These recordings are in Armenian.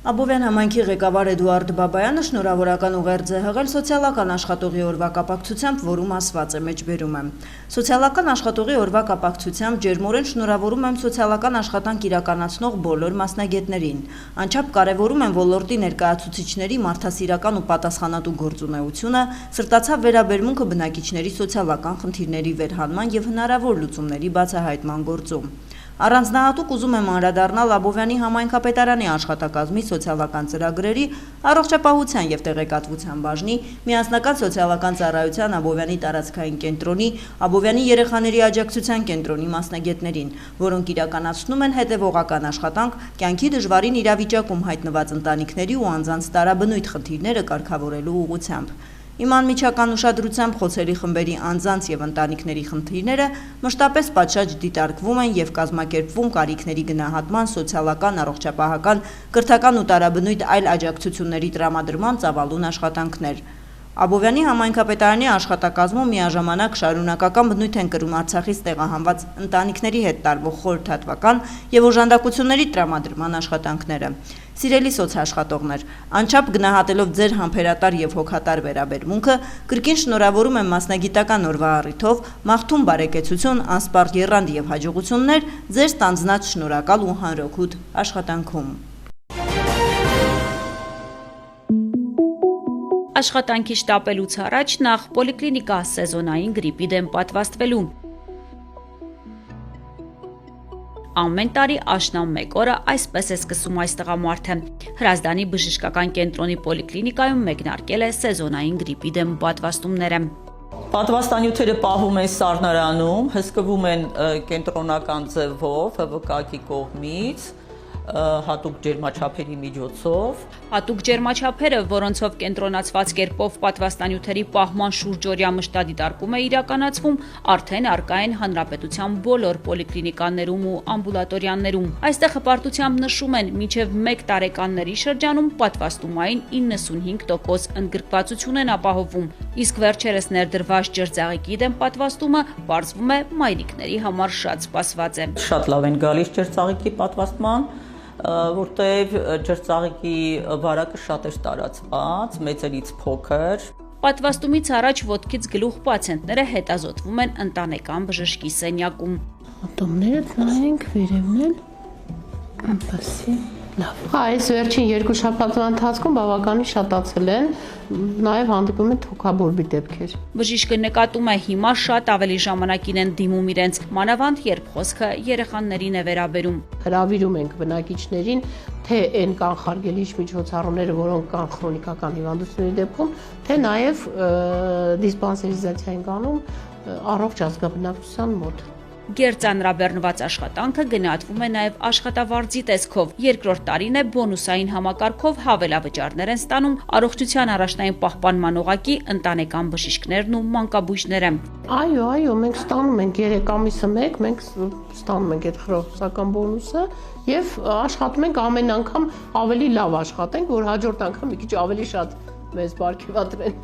Աբովյան համայնքի ղեկավար Էդուարդ Բաբայանը շնորհավորական ուղերձ է հղել սոցիալական աշխատողի օրվա կապակցությամբ, որում ասված է մեջբերում եմ. Սոցիալական աշխատողի օրվա կապակցությամբ ջերմորեն շնորհավորում եմ սոցիալական աշխատանք իրականացնող բոլոր մասնագետներին։ Անչափ կարևորում եմ ոլորտի ներկայացուցիչների մարդասիրական ու պատասխանատու գործունեությունը, սրտացավ վերաբերմունքը բնակիչների սոցիալական խնդիրների վերհանման և հնարավոր լուծումների բացահայտման գործում։ Առանձնահատուկ ուզում եմ անդրադառնալ Աբովյանի համայնքապետարանի աշխատակազմի սոցիալական ծրագրերի, առողջապահության և տեղեկատվության բաժնի, միասնական սոցիալական ծառայության Աբովյանի տարածքային կենտրոնի, Աբովյանի երեխաների աջակցության կենտրոնի մասնագետներին, որոնք իրականացնում են հետևողական աշխատանք կյանքի դժվարին իրավիճակում հայտնված ընտանիքների ու անձանց տարաբնույթ խնդիրները կարգավորելու ուղղությամբ։ Իմ անմիջական ուշադրությամբ խոցելի խմբերի անձանց և ընտանիքների խնդիրները մշտապես պատշաճ դիտարկվում են և կազմակերպվում կարիքների գնահատման, սոցիալական, առողջապահական, կրթական ու տարաբնույթ այլ աջակցությունների տրամադրման ծավալուն աշխատանքներ։ Աբովյանի համայնքապետարանի աշխատակազմում միաժամանակ շարունակական բնույթ են կրում Արցախից տեղահանված ընտանիքների հետ տարվող խորհրդատվական և օժանդակությունների տրամադրման աշխատանքները։ Սիրելի սոցաշխատողներ, անչափ գնահատելով ձեր համբերատար և հոգատար վերաբերմունքը, կրկին շնորհավորում եմ մասնագիտական օրվա առիթով, մաղթում բարեկեցություն, անսպառ եռանդ և հաջողություններ ձեր ստանձնած շնորհակալ ու հանրօգուտ աշխատանքում։ Աշխատանքի շտապելուց առաջ նախ պոլիկլինիկա սեզոնային գրիպի դեմ պատվաստվելու։ Ամեն տարի աշնան 1 օրը այսպես է սկսում այս տղամարդը։ Հրազդանի բժշկական կենտրոնի պոլիկլինիկայում մեկնարկել է սեզոնային գրիպի դեմ պատվաստումները։ Պատվաստանյութերը պահվում են սառնարանում, հսկվում են կենտրոնական ձևով ՀՎԿ-ի կողմից, հատուկ ջերմաչափերի միջոցով։ Հատուկ ջերմաչափերը, որոնցով կենտրոնացված կերպով պատվաստանյութերի պահման շուրջօրյա մշտադիտարկում է իրականացվում, արդեն առկա են հանրապետության բոլոր պոլիկլինիկաներում ու ամբուլատորիաներում։ Այստեղ հպարտությամբ նշում են, մինչև 1 տարեկանների շրջանում պատվաստումային 95% ընդգրկվածություն են ապահովում, իսկ վերջերս ներդրված ջրծաղիկի դեմ պատվաստումը պարզվում է մայրիկների համար շատ սպասված է։ Շատ լավ են գալիս ջրծաղիկի պատվաստման, որտեղ ջրծաղիկի վարակը շատ է տարածված, մեծերից փոքր։ Պատվաստումից առաջ ոտքից գլուխ պացիենտները հետազոտվում են ընտանեկան բժշկի սենյակում։ Ատոմները նայենք, վերևն են, այնպեսի լավ։ Այս վերջին 2 շաբաթվա ընթացքում բավականին շատացել են, նաև հանդիպում են թոքաբորբի դեպքեր։ Բժիշկը նկատում է հիմա շատ ավելի ժամանակին են դիմում իրենց, մանավանդ երբ խոսքը երեխաներին է վերաբերում։ Հրավիրում ենք բնակիչներին, թե այն կանխարգելիչ միջոցառումները, որոնք կան քրոնիկական հիվանդությունների դեպքում, թե նաև դիսպանսերիզացիա են անում առողջ ազգաբնակչության մոտ։ Գերծանրաբեռնված աշխատանքը գնահատվում է նաև աշխատավարձի տեսքով։ Երկրորդ տարին է բոնուսային համակարգով հավելավճարներ են ստանում առողջության առաջնային պահպանման օղակի ընտանեկան բժիշկներն ու մանկաբույժները։ Այո, մենք ստանում ենք 3 ամիսը մեկ, մենք ստանում ենք այդ խրախուսական բոնուսը եւ աշխատում ենք ամեն անգամ ավելի լավ աշխատենք, որ հաջորդ անգամ մի քիչ ավելի շատ մեզ բարգեւատրեն։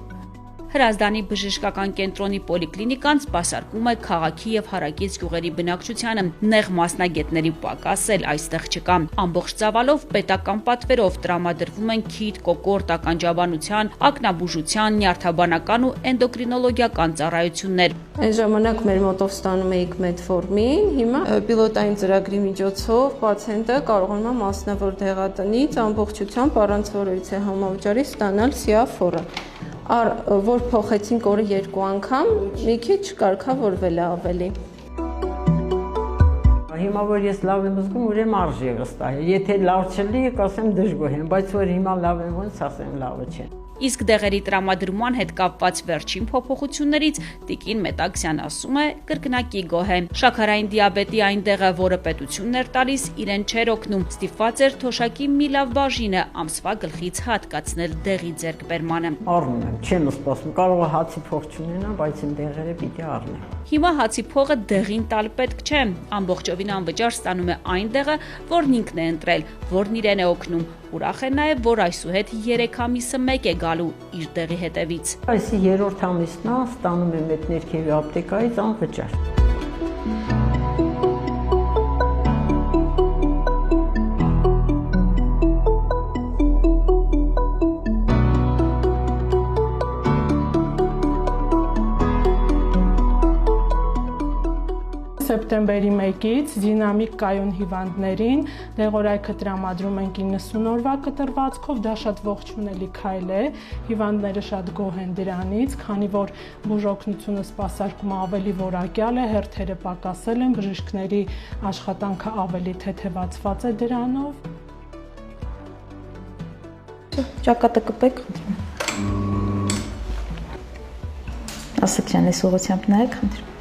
Հրազդանի բժշկական կենտրոնի պոլիկլինիկան սպասարկում է քաղաքի եւ հարակից գյուղերի բնակչությանը։ Նեղ մասնագետների պակաս էլ այստեղ չկա։ Ամբողջ ծավալով պետական պատվերով տրամադրվում են քիթ, կոկորտ, ականջաբանության, ակնաբուժության, նյարդաբանական ու էնդոկրինոլոգիական ծառայություններ։ Այն ժամանակ մեր մոտով ստանում էիք մեթֆորմին, հիմա պիլոտային ծրագրի միջոցով պացիենտը կարողանում է մասնավոր դեղատնից ամբողջությամբ առանց որևիցե համավճարի ստանալ սիաֆորը։ Որ փոխեցինք օրը 2 անգամ, մի քիչ կարգավորվել է ավելի։ Հիմա որ ես լավ եմ զգում, ուրեմն արժի վստահ է։ Եթե լավ չլինի, կասեմ դժգոհ եմ, բայց որ հիմա լավ եմ, ոնց ասեմ լավը չէ։ Իսկ դեղերի տրամադրման հետ կապված վերջին փոփոխություններից Տիկին Մետաքսյան ասում է կրկնակի գոհ է։ Շաքարային դիաբետի այն դեղը, որը պետությունն էր տալիս, իրեն չէր օգնում։ Ստիպված էր թոշակի մի լավ բաժինը ամսվա գլխից հատկացնել դեղի ձեռքբերմանը։ Առնում եմ, չեմ սպասում, կարող է հացի փող չունենամ, բայց իմ դեղերը պիտի առնեմ։ Հիմա հացի փողը դեղին տալ պետք չէ։ Ամբողջովին անվճար ստանում է այն դեղը, որն ինքն է ընտրել, որն իրեն է օգնում։ Ուրախ է նաև, որ այսուհետ 3 ամիսը մեկ է գալու իր դեղի հետևից։ Այսի 3-րդ ամիսն է, ստանում եմ այդ ներքևի ապտեկայից անվճար։ նոյեմբերի 1-ից դինամիկ կայուն հիվանդներին դեղորայքը տրամադրում ենք 90 օրվա կտրվածքով, դա շատ ողջունելի քայլ է, հիվանդները շատ գոհ են դրանից, քանի որ բուժօգնությունը սպասարկումը ավելի որակյալ է, հերթերը պակասել են, բժիշկների աշխատանքը ավելի թեթևացված է դրանով։ Ճակատը կպեք, խնդրում։ Ասացյան այս ուղղությամբ նայեք, խնդրում։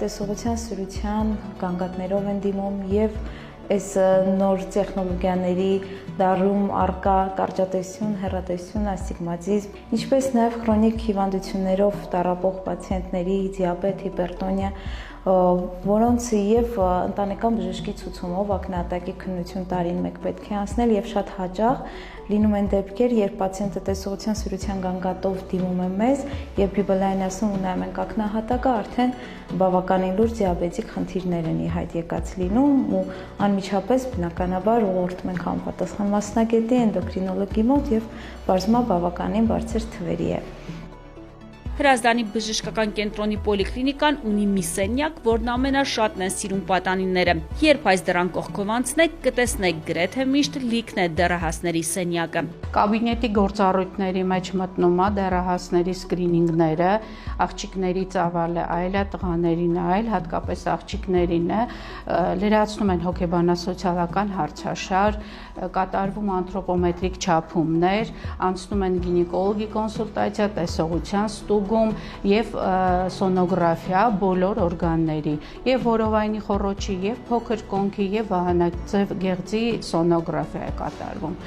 Տեսողության սրության գանգատներով են դիմում եւ այս նոր տեխնոլոգիաների դարում առկա կարճատեսություն, հեռատեսություն, ասիգմատիզմ, ինչպես նաեւ քրոնիկ հիվանդություններով տառապող պացիենտների դիաբետ, հիպերտոնիա, որոնց եւ ընտանեկան բժշկի ցուցումով ակնհատակի քննություն տարին մեկ պետք է անցնել եւ շատ հաճախ լինում են դեպքեր, երբ պացիենտը տեսողության սրության գանգատով դիմում է մեզ եւ բիբլային ասում ունեմ ենք ակնահատակը, արդեն բավականին լուրջ դիաբետիկ խնդիրներ են ի հայտ եկած լինում ու անմիջապես բնականաբար ուղղորդում ենք համապատասխան մասնագետի, էնդոկրինոլոգի մոտ եւ բարձրացումը բավականին բարձր թվերի է։ Հրազդանի բժշկական կենտրոնի պոլիկլինիկան ունի մի սենյակ, որն ամենաշատն են սիրում պատանիները։ Երբ այս դռան կողքով անցնեք, կտեսնեք գրեթե միշտ լիքն է դեռահասների սենյակը։ Կաբինետի գործառույթների մեջ մտնում է դեռահասների սկրինինգները, աղջիկների ծավալը այլ է, տղաներին այլ, հատկապես աղջիկներին է, լրացնում են հոգեբանասոցիալական հարցաշար, կատարվում անթրոպոմետրիկ չափումներ, անցնում են գինեկոլոգի կոնսուլտացիա, տեսողության ստուգում եւ սոնոգրաֆիա բոլոր օրգանների, եւ որովայնի խոռոչի, եւ փոքր կոնքի, եւ վահանաձև գեղձի սոնոգրաֆիա է կատարվում,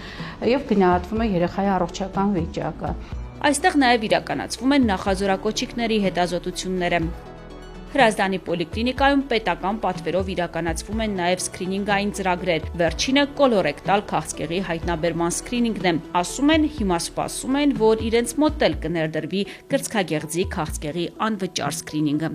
եւ գնահատվում է երեխայի առողջական վիճակը։ Այստեղ նաեւ իրականացվում են նախազորակոչիկների հետազոտությունները։ Հրազդանի պոլիկլինիկայում պետական պատվերով իրականացվում են նաև սկրինինգային ծրագրեր։ Վերջինը կոլորեկտալ քաղցկեղի հայտնաբերման սկրինինգն է։ Ասում են, հիմա սպասում են, որ իրենց մոտ էլ կներդրվի կրծքագեղձի քաղցկեղի անվճար սկրինինգը։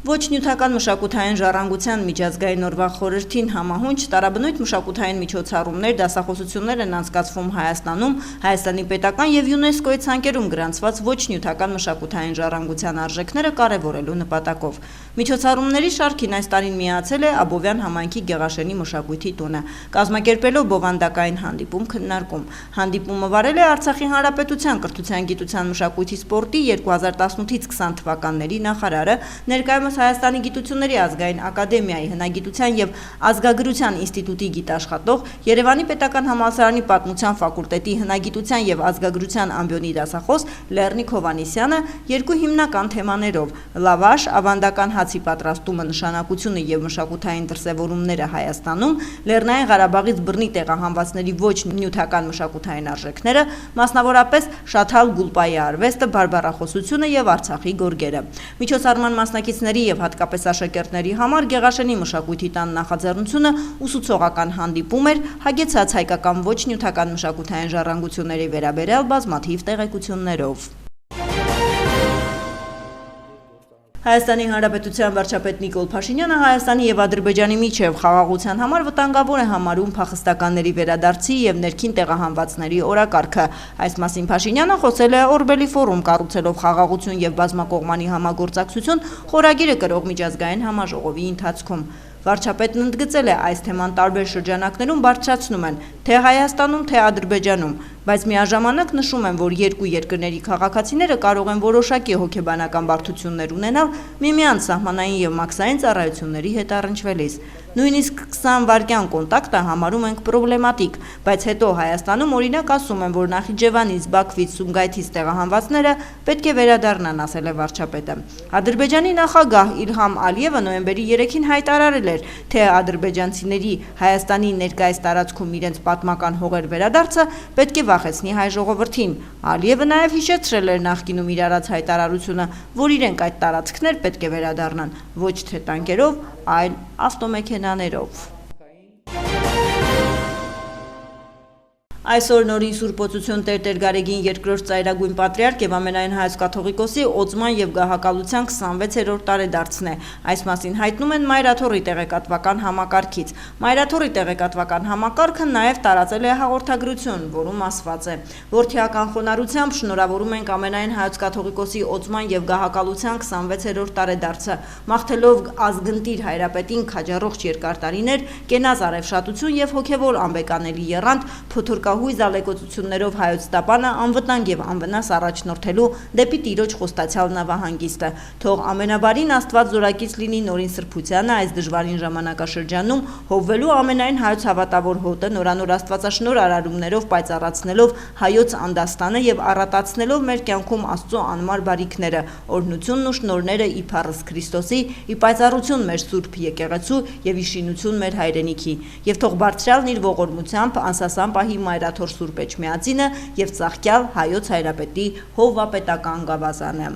Ոչ նյութական մշակութային ժառանգության միջազգային օրվա խորհրդին համահունչ տարաբնույթ մշակութային միջոցառումներ, դասախոսություններ են անցկացվում Հայաստանում, Հայաստանի պետական եւ ՅՈՒՆԵՍԿՕ-ի ցանկերում գրանցված ոչ նյութական մշակութային ժառանգության արժեքները կարևորելու նպատակով։ Միջոցառումների շարքին այս տարին միացել է Աբովյան համայնքի Գեղաշենի մշակույթի տունը, կազմակերպելով բովանդակային հանդիպում քննարկում։ Հանդիպումը վարել է Արցախի Հանրապետության կրթության, գիտության, մշակույթի, սպորտի 2018-ից 20 թվականների նախարարը, ներկայումս Հայաստանի գիտությունների ազգային ակադեմիայի հնագիտության եւ ազգագրության ինստիտուտի գիտաշխատող, Երևանի պետական համալսարանի պատմության ֆակուլտետի հնագիտության եւ ազգագրության ամբիոնի դասախոս Լեռնիկ Հովանեսյանը երկու հիմնական թեմաներով՝ լավաշ, ավանդական հացի պատրաստումը, նշանակությունը եւ մշակութային դրսեւորումները Հայաստանում, Լեռնային Ղարաբաղից բռնի տեղահանվածների ոչ նյութական մշակութային արժեքները, մասնավորապես Շաթալ Գուլպայի արվեստը, բարբառախոսությունը եւ Արցախի գորգերը։ Միջոցառման մասնակիցների եւ հատկապես աշակերտների համար Գեղաշենի մշակույթի տան նախաձեռնությունը ուսուցողական հանդիպում էր, հագեցած հայկական ոչ նյութական մշակութային ժառանգությունների վերաբերյալ բազմաթիվ տեղեկություններով։ Հայաստանի Հանրապետության վարչապետ Նիկոլ Փաշինյանը Հայաստանի եւ Ադրբեջանի միջև խաղաղության համար վտանգավոր է համարում փախստականների վերադարձի եւ ներքին տեղահանվածների օրակարգը։ Այս մասին Փաշինյանը խոսել է Օրբելի ֆորում կառուցելով խաղաղություն եւ բազմակողմանի համագործակցություն խորագիրը կրող միջազգային համաժողովի ընթացքում։ Վարչապետն ընդգծել է, այս թեման տարբեր շրջանակներում բարձրացնում են թե Հայաստանում, թե Ադրբեջանում, բայց միաժամանակ նշում են, որ երկու երկրների քաղաքացիները կարող են որոշակի հոգեբանական բարդություններ ունենալ միմյանց սահմանային եւ մաքսային ծառայությունների հետ առնչվելիս։ Նույնիսկ 20 վայրկյան կոնտակտը համարում ենք պրոբլեմատիկ, բայց հետո Հայաստանում օրինակ ասում են, որ Նախիջևանից, Բաքվից, Սումգայիթից տեղահանվածները պետք է վերադառնան, ասել է վարչապետը։ Ադրբեջանի նախագահ Իլհամ Ալիևը նոյեմբերի 3-ին հայտարարել էր, թե ադրբեջանցիների Հայաստանի ներկայիս տարածքում իրենց պատմական հողեր վերադարձը պետք է վախեցնի հայ ժողովրդին։ Ալիևը նաև հիշեցրել էր նախկինում իր արած հայտարարությունը, որ իրենք այդ տարածքներ պետք է վերադառնան ոչ թե տանկերով, այլ ավտոմեքենաներով։ Այսօր նորին Սուրբոցություն Տեր Գարեգին II ծայրագույն պատրիարք եւ ամենայն հայոց կաթողիկոսի օծման եւ գահակալության 26-րդ տարեդարձն է։ Այս մասին հայտնում են Մայրաթոռի տեղեկատվական համակարգից։ Մայրաթոռի տեղեկատվական համակարգը նաեւ տարածել է հաղորդագրություն, որում ասված է. Որդիական խոնարհությամբ շնորհավորում ենք ամենայն հայոց կաթողիկոսի օծման եւ գահակալության 26-րդ տարեդարձը, մաղթելով ազգընտիր հայրապետին քաջառողջ երկար տարիներ, կենաց արևշատություն եւ հոգեվոր անբեկանելի եռանդ, փոթորկահույզ ալեկոծություններով հայոց տապանը անվտանգ եւ անվնաս առաջնորդելու դեպի Տիրոջ խոստացյալ նավահանգիստը։ Թող ամենաբարին Աստված զորակից լինի նորին սրբությանը այս դժվարին ժամանակաշրջանում, հովվելու ամենայն հայոց հավատավոր հոտը նորանոր Աստվածաշնոր արարումներով պայծառացնելով հայոց անդաստանը եւ առատացնելով մեր կյանքում Աստծո անմար բարիքները, օրհնությունն ու շնորհները ի փառս Քրիստոսի, ի պայծառություն մեր Սուրբ եկեղեցու եւ ի շինություն մեր հայրենիքի։ Եվ թող բարձրալն իր ողորմությամբ անսասան պահի Մայրաթոռ Սուրբ Էջմիածինը եւ ծաղկյալ հայոց հայրապետի հովվապետական գավազանը։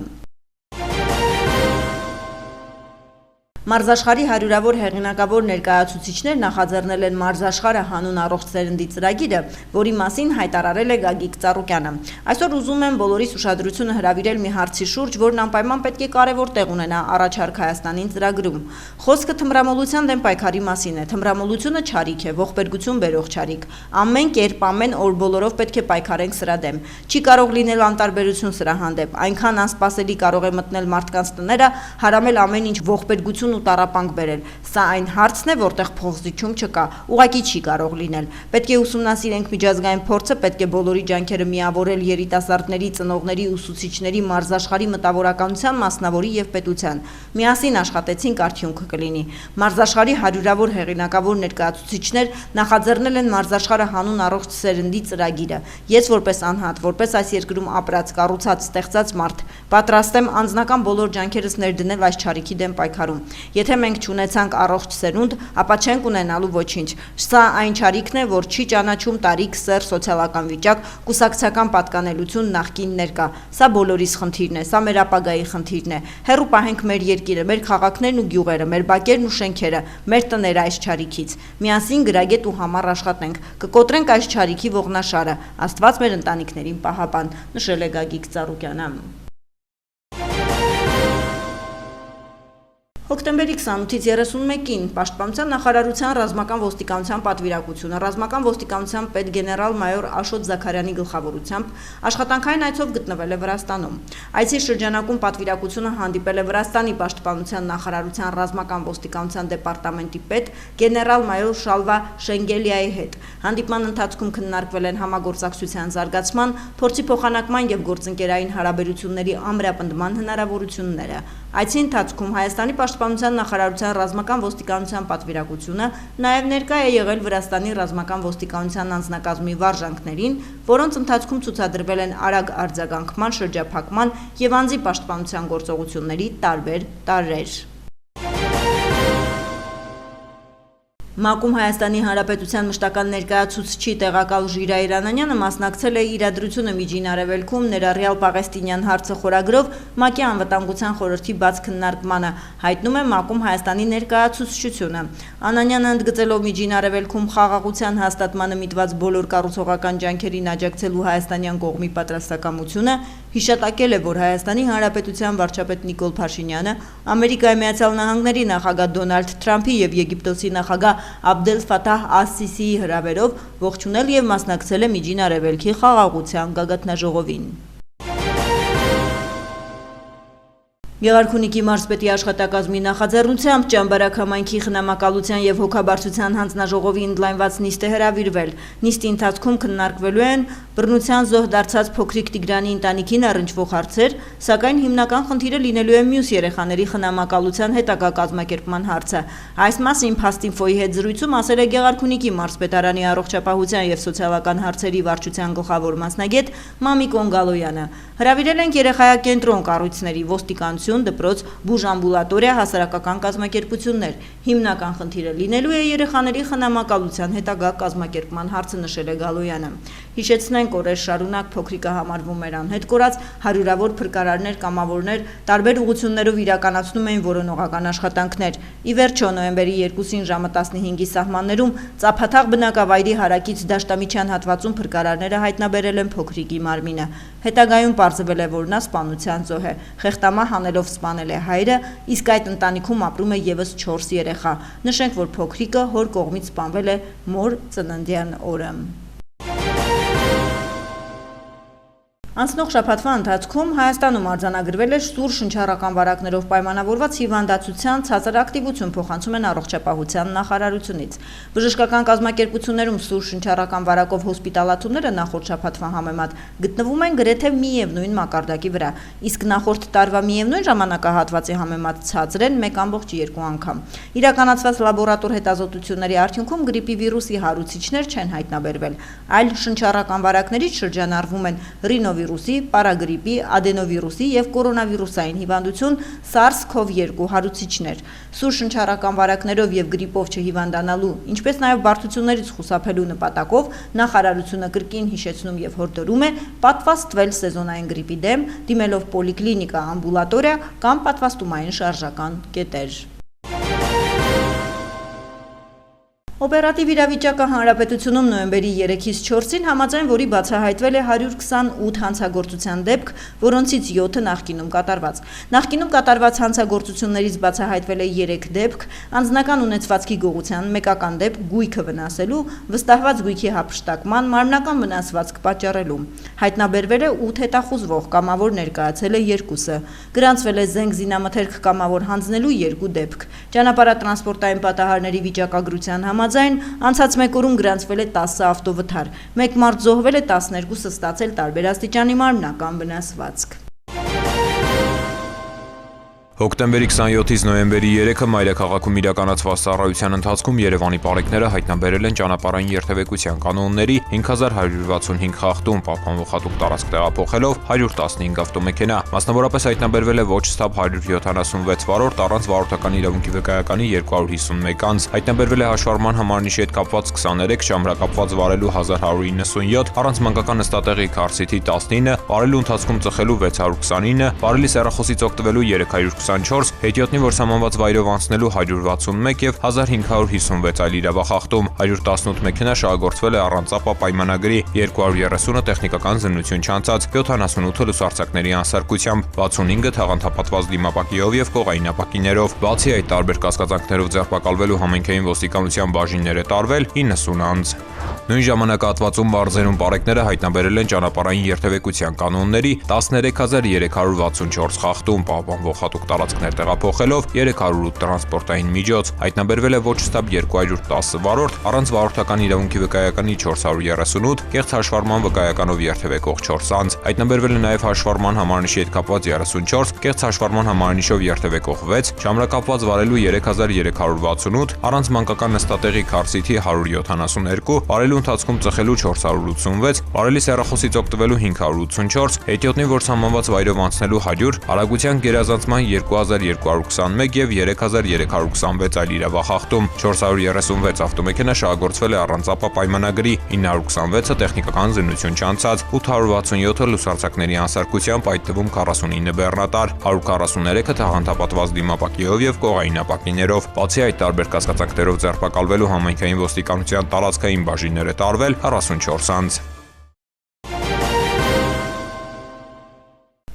Մարզաշխարհի հարյուրավոր հեղինակավոր ներկայացուցիչներ նախաձեռնել են Մարզաշխարհը հանուն առողջ սերնդի ծրագիրը, որի մասին հայտարարել է Գագիկ Ծառուկյանը։ Այսօր ուզում եմ բոլորիս ուշադրությունը հրավիրել մի հարցի շուրջ, որն անպայման պետք է կարևոր տեղ ունենա առաջարկ Հայաստանին ծրագրում։ Խոսքը թմրամոլության դեմ պայքարի մասին է։ Թմրամոլությունը չարիք է, ողբերգություն բերող չարիք։ Ամեն կերպ, ամեն օր բոլորով պետք է պայքարենք սրա դեմ։ Չի կարող լինել անտարբերություն սրա հանդեպ։ Այնքան անսպասելի կարող է մտնել մարդկանց տները, հարամել ամեն ինչ ողբերգություն ու տարապանք բերել։ Սա այն հարցն է, որտեղ փոխզիջում չկա, ուղղակի չի կարող լինել։ Պետք է ուսումնասիրենք միջազգային փորձը, պետք է բոլորի ջանքերը միավորել երիտասարդների, ծնողների, ուսուցիչների, մարզաշխարհի մտավորականության, մասնավորի եւ պետության։ Միասին աշխատեցինք, արդյունքը կլինի։ Մարզաշխարհի հարյուրավոր հեղինակավոր ներկայացուցիչներ նախաձեռնել են Մարզաշխարհը հանուն առողջ սերնդի ծրագիրը։ Ես որպես անհատ, որպես այս երկրում ապրած, կառուցած, ստեղծած մարդ, պատրաստ եմ անձնական բոլոր ջանքերս ներդնել այս չարիքի դեմ պայքարում։ Եթե մենք չունեցանք առողջ սերունդ, ապա չենք ունենալու ոչինչ։ Սա այն չարիքն է, որ չի ճանաչում տարիք, սեռ, սոցիալական վիճակ, կուսակցական պատկանելություն, նախկին, ներկա։ Սա բոլորիս խնդիրն է, սա մեր ապագայի խնդիրն է։ Հեռու պահենք մեր երկիրը, մեր քաղաքներն ու գյուղերը, մեր բակերն ու շենքերը, մեր տները այս չարիքից։ Միասին գրագետ ու համառ աշխատենք, կկոտրենք այս չարիքի ողնաշարը։ Աստված մեր ընտանիքներին պահապան, նշել է Գագիկ Ծառուկյանը։ Հոկտեմբերի 28-ից 31-ին Պաշտպանության նախարարության ռազմական ոստիկանության պատվիրակությունը ռազմական ոստիկանության պետգեներալ-մայոր Աշոտ Զաքարյանի գլխավորությամբ աշխատանքային այցով գտնվել է Վրաստանում։ Այցի շրջանակում պատվիրակությունը հանդիպել է Վրաստանի Պաշտպանության նախարարության ռազմական ոստիկանության դեպարտամենտի պետ գեներալ-մայոր Շալվա Շենգելիայի հետ։ Հանդիպման ընթացքում քննարկվել են համագործակցության զարգացման, փորձի փոխանակման եւ գործընկերային հարաբերությունների ամրապնդման հնարավորությունները։ Այցի ընթացքում Հայաստանի Պաշտպանության նախարարության ռազմական ոստիկանության պատվիրակությունը նաև ներկա է եղել Վրաստանի ռազմական ոստիկանության անձնակազմի վարժանքներին, որոնց ընթացքում ցուցադրվել են արագ արձագանքման, շրջափակման եւ անձի պաշտպանության գործողությունների տարբեր տարրեր։ ՄԱԿ-ում Հայաստանի Հանրապետության մշտական ներկայացուցչի տեղակալ Ժիրայր Անանյանը մասնակցել է իրադրությունը Միջին Արևելքում ներառյալ Պաղեստինյան հարցը խորագրով ՄԱԿ-ի անվտանգության խորհրդի բաց քննարկմանը, հայտնում է ՄԱԿ-ում Հայաստանի ներկայացուցչությունը։ Անանյանը ընդգծելով Միջին Արևելքում խաղաղության հաստատմանը միտված բոլոր կառուցողական ջանքերին աջակցելու հայաստանյան կողմի պատրաստակամությունը, հիշատակել է, որ Հայաստանի Հանրապետության վարչապետ Նիկոլ Փաշինյանը, Ամերիկայի Միացյալ Նահանգների նախագահ Դոնալդ Թրամփի եւ Եգիպտոսի նախագահ Աբդել Ֆաթահ Աս-Սիսիի հրավերով ողջունել եւ մասնակցել է Միջին Արևելքի խաղաղության գագաթնաժողովին։ Գեղարքունիքի մարզպետի աշխատակազմի նախաձեռնությամբ Ճամբարակ համայնքի խնամակալության եւ հոգաբարձության հանձնաժողովի ընդլայնված նիստ է հրավիրվել։ Նիստի ընթացքում քննարկվելու են բռնության զոհ դարձած փոքրիկ Տիգրանի ընտանիքին առնչվող հարցեր, սակայն հիմնական խնդիրը լինելու է մյուս երեխաների խնամակալության հետագա կազմակերպման հարցը։ Այս մասին Փաստինֆոյի հետ զրույցում ասել է Գեղարքունիքի մարզպետարանի առողջապահության եւ սոցիալական հարցերի վարչության գլխավոր մասնագետ Մամիկ Օնգալոյանը։ Հրավիրել ենք երեխայակենտրոն կառույցների ոստիկանություն, ուսումնասիրություն, դպրոց, բուժամբուլատորիա, հասարակական կազմակերպություններ։ Հիմնական խնդիրը լինելու է երեխաների խնամակալության հետագա կազմակերպման հարցը, նշել է Գալոյանը։ Հիշեցնենք, օրեր շարունակ փոքրիկը համարվում էր անհետ կորած, հարյուրավոր փրկարարներ, կամավորներ տարբեր ուղղություններով իրականացնում էին որոնողական աշխատանքներ։ Ի վերջո նոյեմբերի 2-ին ժամը 15-ի սահմաններում Ծափաթաղ բնակավայրի հարակից դաշտամիջյան հատվածում փրկարարները հայտնաբերել են փոքրիկի մարմինը։ Հետագայում պարզվել է, որ նա սպանության զոհ է։ Խեղտամահ անելով սպանել է հայրը, իսկ այդ ընտանիքում ապրում է ևս 4 երեխա։ Նշենք, որ փոքրիկը հոր կողմից սպանվել է մոր ծննդյան օրը։ Անցնող շաբաթվա ընթացքում Հայաստանում արձանագրվել է սուր շնչառական վարակներով պայմանավորված հիվանդացության ցածր ակտիվություն, փոխանցում են առողջապահության նախարարությունից։ Բժշկական կազմակերպություններում սուր շնչառական վարակով հոսպիտալացումները նախորդ շաբաթվա համեմատ գտնվում են գրեթե միևնույն մակարդակի վրա, իսկ նախորդ տարվա միևնույն ժամանակահատվածի համեմատ ցածր են 1.2 անգամ։ Իրականացված լաբորատոր հետազոտությունների արդյունքում գրիպի վիրուսի հարուցիչներ չեն հայտնաբերվել, այլ շնչառական վարակներից շրջանառվում են ռինովիրուսի, պարագրիպի, ադենովիրուսի և կորոնավիրուսային հիվանդություն SARS-CoV-2 հարուցիչներ։ Սուր շնչառական վարակներով և գրիպով չհիվանդանալու, ինչպես նաև բարդություններից խուսափելու նպատակով նախարարությունը կրկին հիշեցնում և հորդորում է պատվաստվել սեզոնային գրիպի դեմ, դիմելով պոլիկլինիկա, ամբուլատորիա կամ պատվաստումային շարժական կետեր։ Օպերատիվ իրավիճակը հանրապետությունում նոյեմբերի 3-ից 4-ին համաձայն, որի բացահայտվել է 128 հանցագործության դեպք, որոնցից 7-ը նախկինում կատարված։ Նախկինում կատարված հանցագործություններից բացահայտվել է 3 դեպք, անձնական ունեցվածքի գողության, մեկական դեպք գույքը վնասելու, վստահված գույքի հափշտակման, մարմնական վնասվածք պատճառելու։ Հայտնաբերվել է 8 հետախուզվող, կամավոր ներկայացել է 2-ը։ Գրանցվել է զենք զինամթերք կամավոր հանձնելու 2 դեպք։ Ճանապարհատրանսպորտային պատահարների վիճակագրության համաձայն անցած մեկ օրում գրանցվել է 10 ավտովթար, 1 մարդ զոհվել է, 12-ը ստացել տարբեր աստիճանի մարմնական վնասվածք։ Հոկտեմբերի 27-ից նոյեմբերի 3-ը մայրաքաղաքում իրականացված ծառայության ընթացքում Երևանի պարեկները հայտնաբերել են ճանապարհային երթևեկության կանոնների 5165 խախտում, պահպանվող հատուկ տարածք տեղափոխելով 115 ավտոմեքենա։ Մասնավորապես հայտնաբերվել է ոչ ստապ 176 վարորդ առանց վարորդական իրավունքի վկայականի 251 անձ, հայտնաբերվել է հաշվառման համարնիշի հետ կապված 23, ժամանակապված վարելու 1197, առանց մանկական նստատեղի քարսիթի 19, վարելու ընթացքում ծխելու 629, վարելի սեռախոսից օգտվելու 324, հետիոտնի, որ սահմանված վայրով անցնելու 161 և 1556 այլ իրավախախտում, 118 մեքենա շահագործվել է առանց ապա պայմանագրի, 230-ը տեխնիկական զննություն չանցած, 78-ը լուսարձակների անսարքությամբ, 65-ը թաղանթապատված դիմապակիով և կողային ապակիներով։ Բացի այդ, տարբեր կասկածանքներով ձերբակալվելու համենքային ոստիկանության բաժիններ է տարվել 90 անձ։ Նույն ժամանակահատվածում մարզերում պարեկները հայտնաբերել են ճանապարհային երթևեկության կանոնների 13364 խախտում, պահպանվող հատուկ տարածքներ տեղափոխելով 308 տրանսպորտային միջոց, հայտնաբերվել է ոչ ստապ 210 վարորդ, առանց վարորդական իրավունքի վկայականի 438, կեղծ հաշվառման վկայականով երթևեկող 4 անձ, հայտնաբերվել է նաև հաշվառման համարնիշի հետ կապված 34, կեղծ հաշվառման համարնիշով երթևեկող 6, ժամանակապված վարելու 3368, առանց մանկական նստատեղի քարսիթի 172, վարելու ընթացքում ծխելու 486, վարելի սեռախոսից օգտվելու 584, հետիոտնի, որ սահմանված վայրով անցնելու 100, արագության գերազանցման 2221 և 3326 այլ իրավախախտում, 436 ավտոմեքենա շահագործվել է առանց ապա պայմանագրի, 926-ը տեխնիկական զննություն չանցած, 867-ը լուսարձակների անսարքությամբ, այդ թվում 49 բեռնատար, 143-ը թաղանթապատված դիմապակիով և կողային ապակիներով։ Բացի այդ, տարբեր կասկածանքներով ձերբակալվելու համայնքային ոստիկանության տարածքային բաժիններ է տարվել 44 անձ։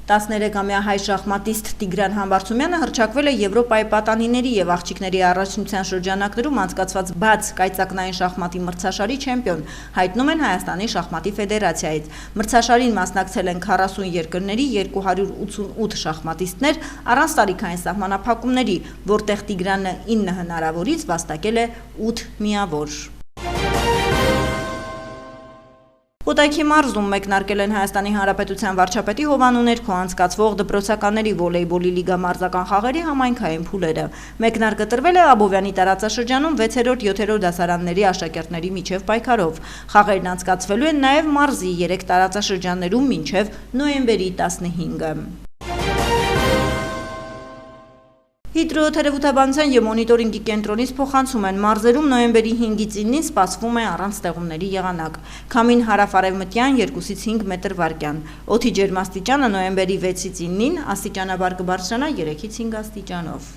13-ամյա հայ շախմատիստ Տիգրան Համբարձումյանը հռչակվել է Եվրոպայի պատանիների և աղջիկների առաջնության շրջանակներում անցկացված բաց կայծակնային շախմատի մրցաշարի չեմպիոն, հայտնում են Հայաստանի շախմատի ֆեդերացիայից։ Մրցաշարին մասնակցել են 40 երկրների 288 շախմատիստներ առանց տարիքային սահմանափակումների, որտեղ Տիգրանը 9 հնարավորից վաստակել է 8 միավոր։ Կոտայքի մարզում մեկնարկել են Հայաստանի Հանրապետության վարչապետի հովանու ներքո անցկացվող դպրոցականների վոլեյբոլի լիգա մարզական խաղերի համայնքային փուլերը։ Մեկնարկը տրվել է Աբովյանի տարածաշրջանում 6-7-րդ դասարանների աշակերտների միջև պայքարով։ Խաղերն անցկացվելու են նաև մարզի 3 տարածաշրջաններում մինչև նոյեմբերի 15-ը։ Հիդրոթերապևտաբանության եւ մոնիտորինգի կենտրոնից փոխանցում են մարզերում նոյեմբերի 5-ից 9-ին սպասվում է առանց ստեղումների եղանակ։ Քամին հարավ-արևմտյան 2-ից 5 մետր վարկյան։ Օդի ջերմաստիճանը նոյեմբերի 6-ից 9-ին աստիճանաբար կբարձրանա 3-ից 5 աստիճանով։